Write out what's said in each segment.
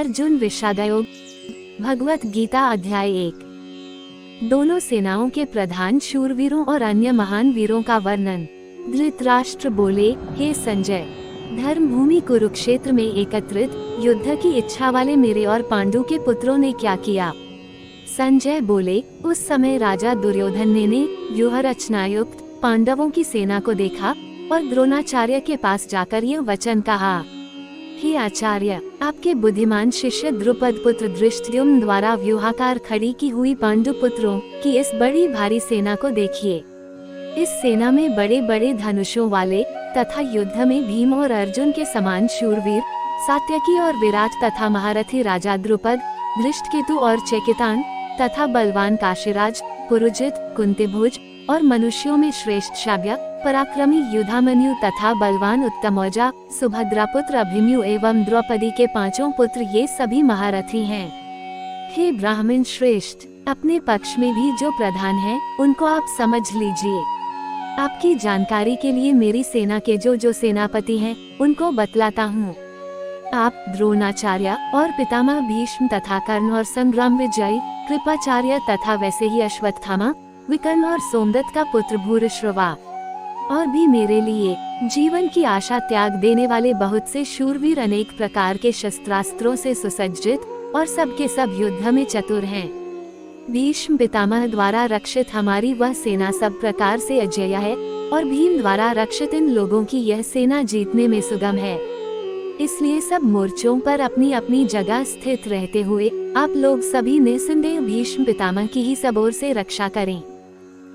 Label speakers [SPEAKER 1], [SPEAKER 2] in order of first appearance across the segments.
[SPEAKER 1] अर्जुन विषादयोग। भगवत गीता अध्याय 1। दोनों सेनाओं के प्रधान शूरवीरों और अन्य महान वीरों का वर्णन। धृतराष्ट्र बोले, हे संजय, धर्म भूमि कुरुक्षेत्र में एकत्रित युद्ध की इच्छा वाले मेरे और पांडु के पुत्रों ने क्या किया। संजय बोले, उस समय राजा दुर्योधन ने व्यूह रचनायुक्त पांडवों की सेना को देखा और द्रोणाचार्य के पास जाकर यह वचन कहा, हे आचार्य, आपके बुद्धिमान शिष्य द्रुपद पुत्र धृष्टद्युम्न द्वारा व्यूहाकार खड़ी की हुई पांडु पुत्रों की इस बड़ी भारी सेना को देखिए। इस सेना में बड़े बड़े धनुषों वाले तथा युद्ध में भीम और अर्जुन के समान शूरवीर, सात्यकी और विराट तथा महारथी राजा द्रुपद, धृष्टकेतु और चेकितान तथा बलवान काशीराज, पुरुजित, कुंतीभुज और मनुष्यों में श्रेष्ठ शाव्य, पराक्रमी युधामन्यु तथा बलवान उत्तमौजा, सुभद्रा पुत्र अभिमन्यु एवं द्रौपदी के पांचों पुत्र, ये सभी महारथी हैं। हे ब्राह्मण श्रेष्ठ, अपने पक्ष में भी जो प्रधान हैं, उनको आप समझ लीजिए। आपकी जानकारी के लिए मेरी सेना के जो सेनापति हैं, उनको बतलाता हूँ। आप द्रोणाचार्य और पितामह भीष्म तथा कर्ण और संग्राम विजय कृपाचार्य तथा वैसे ही अश्वत्थामा, विकर्ण और सोमदत्त का पुत्र भूरिश्रवा और भी मेरे लिए जीवन की आशा त्याग देने वाले बहुत से शूरवीर अनेक प्रकार के शस्त्रास्त्रों से सुसज्जित और सबके सब युद्ध में चतुर हैं। भीष्म पितामह द्वारा रक्षित हमारी वह सेना सब प्रकार से अजेय है और भीम द्वारा रक्षित इन लोगों की यह सेना जीतने में सुगम है। इसलिए सब मोर्चों पर अपनी अपनी जगह स्थित रहते हुए आप लोग सभी निसंदेह भीष्म पितामह की ही सब ओर से रक्षा करें।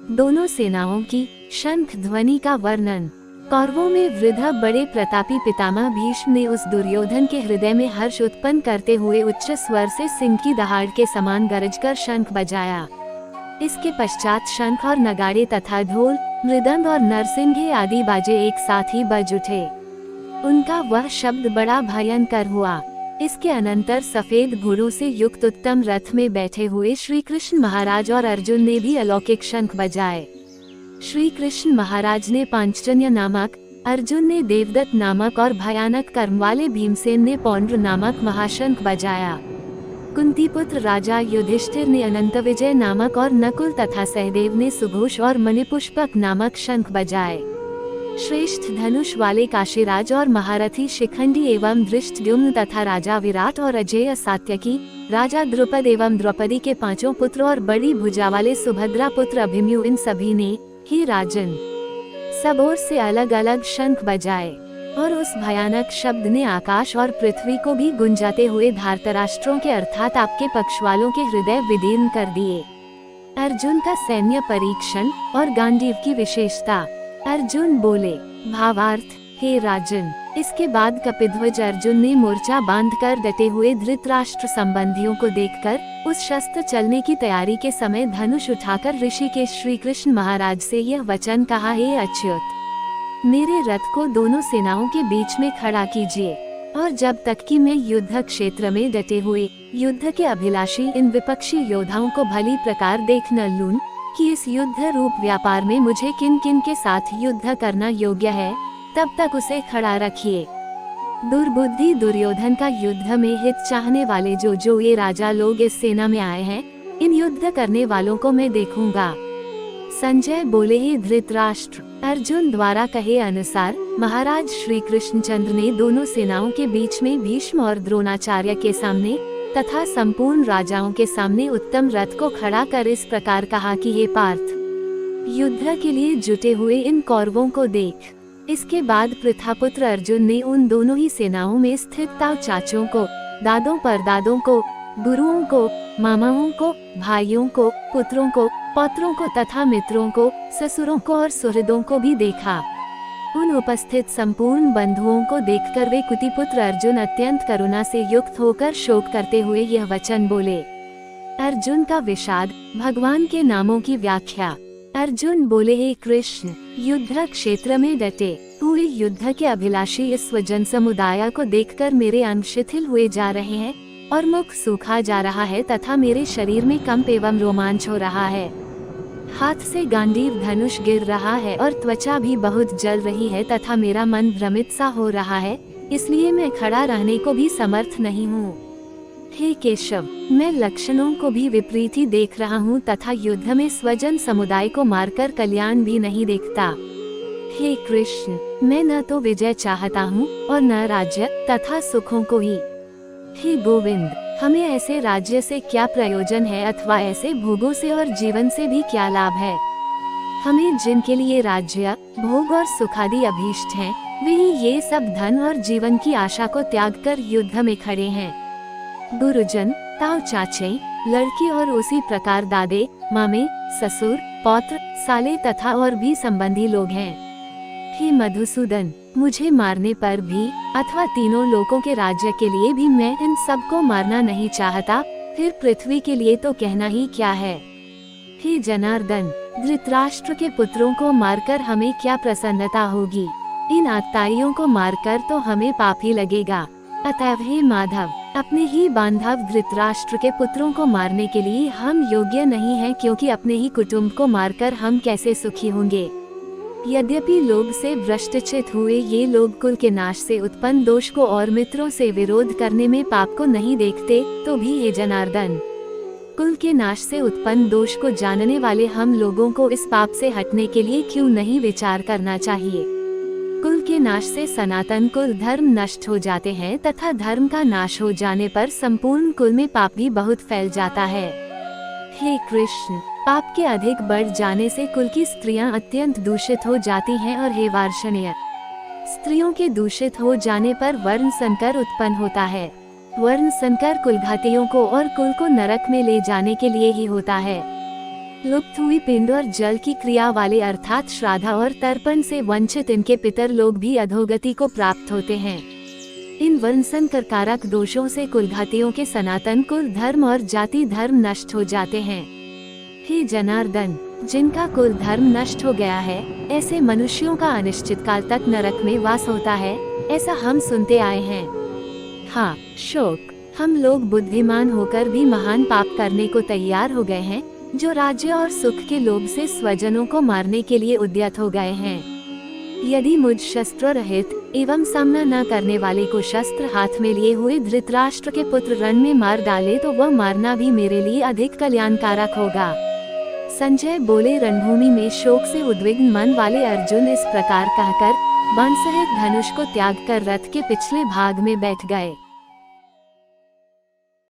[SPEAKER 1] दोनों सेनाओं की शंख ध्वनि का वर्णन। कौरवों में वृद्ध बड़े प्रतापी पितामह भीष्म ने उस दुर्योधन के हृदय में हर्ष उत्पन्न करते हुए उच्च स्वर से सिंह की दहाड़ के समान गरजकर शंख बजाया। इसके पश्चात शंख और नगाड़े तथा ढोल, मृदंग और नरसिंघे आदि बाजे एक साथ ही बज उठे। उनका वह शब्द बड़ा भयंकर हुआ। इसके अनंतर सफेद घोड़ों से युक्त उत्तम रथ में बैठे हुए श्री कृष्ण महाराज और अर्जुन ने भी अलौकिक शंख बजाए। श्री कृष्ण महाराज ने पांचजन्य नामक, अर्जुन ने देवदत्त नामक और भयानक कर्म वाले भीमसेन ने पौंड्र नामक महाशंख बजाया। कुंती पुत्र राजा युधिष्ठिर ने अनंत विजय नामक और नकुल तथा सहदेव ने सुघोष और मणिपुष्पक नामक शंख बजाए। श्रेष्ठ धनुष वाले काशीराज और महारथी शिखंडी एवं धृष्टद्युम्न तथा राजा विराट और अजेय सात्यकी, राजा द्रुपद एवं द्रौपदी के पांचों पुत्र और बड़ी भुजा वाले सुभद्रा पुत्र अभिमन्यु, इन सभी ने, ही राजन, सब ओर से अलग अलग शंख बजाए और उस भयानक शब्द ने आकाश और पृथ्वी को भी गुंजाते हुए धारतराष्ट्रों के अर्थात आपके पक्ष वालों के हृदय विदीर्ण कर दिए। अर्जुन का सैन्य परीक्षण और गांडीव की विशेषता। अर्जुन बोले, भावार्थ, हे राजन, इसके बाद कपिध्वज अर्जुन ने मोर्चा बांधकर डटे हुए धृतराष्ट्र संबंधियों को देखकर उस शस्त्र चलने की तैयारी के समय धनुष उठाकर ऋषिकेश श्री कृष्ण महाराज से यह वचन कहा, हे अच्युत, मेरे रथ को दोनों सेनाओं के बीच में खड़ा कीजिए और जब तक कि मैं युद्ध क्षेत्र में डटे हुए युद्ध के अभिलाषी इन विपक्षी योद्धाओं को भली प्रकार देख न लूं कि इस युद्ध रूप व्यापार में मुझे किन किन के साथ युद्ध करना योग्य है, तब तक उसे खड़ा रखिए। दुर्बुद्धि दुर्योधन का युद्ध में हित चाहने वाले जो ये राजा लोग इस सेना में आए हैं, इन युद्ध करने वालों को मैं देखूंगा। संजय बोले, हे धृतराष्ट्र, अर्जुन द्वारा कहे अनुसार महाराज श्री कृष्णचंद्र ने दोनों सेनाओं के बीच में भीष्म और द्रोणाचार्य के सामने तथा संपूर्ण राजाओं के सामने उत्तम रथ को खड़ा कर इस प्रकार कहा कि हे पार्थ, युद्ध के लिए जुटे हुए इन कौरवों को देख। इसके बाद पृथापुत्र अर्जुन ने उन दोनों ही सेनाओं में स्थित ताऊ चाचों को, दादों परदादों को, गुरुओं को, मामाओं को, भाइयों को, पुत्रों को, पौत्रों को तथा मित्रों को, ससुरों को और सुहृदों को भी देखा। उन उपस्थित संपूर्ण बंधुओं को देखकर वे कुतिपुत्र अर्जुन अत्यंत करुणा से युक्त होकर शोक करते हुए यह वचन बोले। अर्जुन का विषाद, भगवान के नामों की व्याख्या। अर्जुन बोले, हे कृष्ण, युद्ध क्षेत्र में डटे हुए युद्ध के अभिलाषी इस स्वजन समुदाय को देखकर मेरे अंग शिथिल हुए जा रहे हैं और मुख सूखा जा रहा है तथा मेरे शरीर में कंप एवं रोमांच हो रहा है। हाथ से गांडीव धनुष गिर रहा है और त्वचा भी बहुत जल रही है तथा मेरा मन भ्रमित सा हो रहा है, इसलिए मैं खड़ा रहने को भी समर्थ नहीं हूँ। हे केशव, मैं लक्षणों को भी विपरीत ही देख रहा हूँ तथा युद्ध में स्वजन समुदाय को मारकर कल्याण भी नहीं देखता। हे कृष्ण, मैं न तो विजय चाहता हूँ और न राज्य तथा सुखों को ही। हे गोविंद, हमें ऐसे राज्य से क्या प्रयोजन है अथवा ऐसे भोगों से और जीवन से भी क्या लाभ है। हमें जिनके लिए राज्य, भोग और सुखादि अभीष्ट हैं, वे ही ये सब धन और जीवन की आशा को त्याग कर युद्ध में खड़े हैं। गुरुजन, ताऊ चाचे, लड़की और उसी प्रकार दादे, मामे, ससुर, पौत्र, साले तथा और भी संबंधी लोग हैं। हे मधुसूदन, मुझे मारने पर भी अथवा तीनों लोकों के राज्य के लिए भी मैं इन सबको मारना नहीं चाहता, फिर पृथ्वी के लिए तो कहना ही क्या है। हे जनार्दन, धृतराष्ट्र के पुत्रों को मारकर हमें क्या प्रसन्नता होगी। इन आत्ताइयों को मारकर तो हमें पाप ही लगेगा। अतएव हे माधव, अपने ही बांधव धृतराष्ट्र के पुत्रों को मारने के लिए हम योग्य नहीं हैं, क्योंकि अपने ही कुटुंब को मारकर हम कैसे सुखी होंगे। यद्यपि लोभ से भ्रष्टचित हुए ये लोग कुल के नाश से उत्पन्न दोष को और मित्रों से विरोध करने में पाप को नहीं देखते, तो भी हे जनार्दन, कुल के नाश से उत्पन्न दोष को जानने वाले हम लोगों को इस पाप से हटने के लिए क्यों नहीं विचार करना चाहिए। कुल के नाश से सनातन कुल धर्म नष्ट हो जाते हैं तथा धर्म का नाश हो जाने पर संपूर्ण कुल में पाप भी बहुत फैल जाता है। हे कृष्ण, पाप के अधिक बढ़ जाने से कुल की स्त्रियां अत्यंत दूषित हो जाती हैं और हे वार्ष्णेय, स्त्रियों के दूषित हो जाने पर वर्ण संकर उत्पन्न होता है। वर्ण संकर कुलघातियों को और कुल को नरक में ले जाने के लिए ही होता है। लुप्त हुई पिंड और जल की क्रिया वाले अर्थात श्राद्ध और तर्पण से वंचित इनके पितर लोग भी अधोगति को प्राप्त होते हैं। इन वर्ण संकर कारक दोषों से कुलघातियों के सनातन कुल धर्म और जाति धर्म नष्ट हो जाते हैं। हे जनार्दन, जिनका कुल धर्म नष्ट हो गया है, ऐसे मनुष्यों का अनिश्चित काल तक नरक में वास होता है, ऐसा हम सुनते आए हैं। हाँ शोक, हम लोग बुद्धिमान होकर भी महान पाप करने को तैयार हो गए हैं, जो राज्य और सुख के लोभ से स्वजनों को मारने के लिए उद्यत हो गए हैं। यदि मुझ शस्त्र रहित एवं सामना न करने वाले को शस्त्र हाथ में लिए हुए धृतराष्ट्र के पुत्र रण में मार डाले तो वह मारना भी मेरे लिए अधिक कल्याणकारक होगा। संजय बोले। रणभूमि में शोक से उद्विग्न मन वाले अर्जुन इस प्रकार कहकर बाण सहित धनुष को त्याग कर रथ के पिछले भाग में बैठ गए।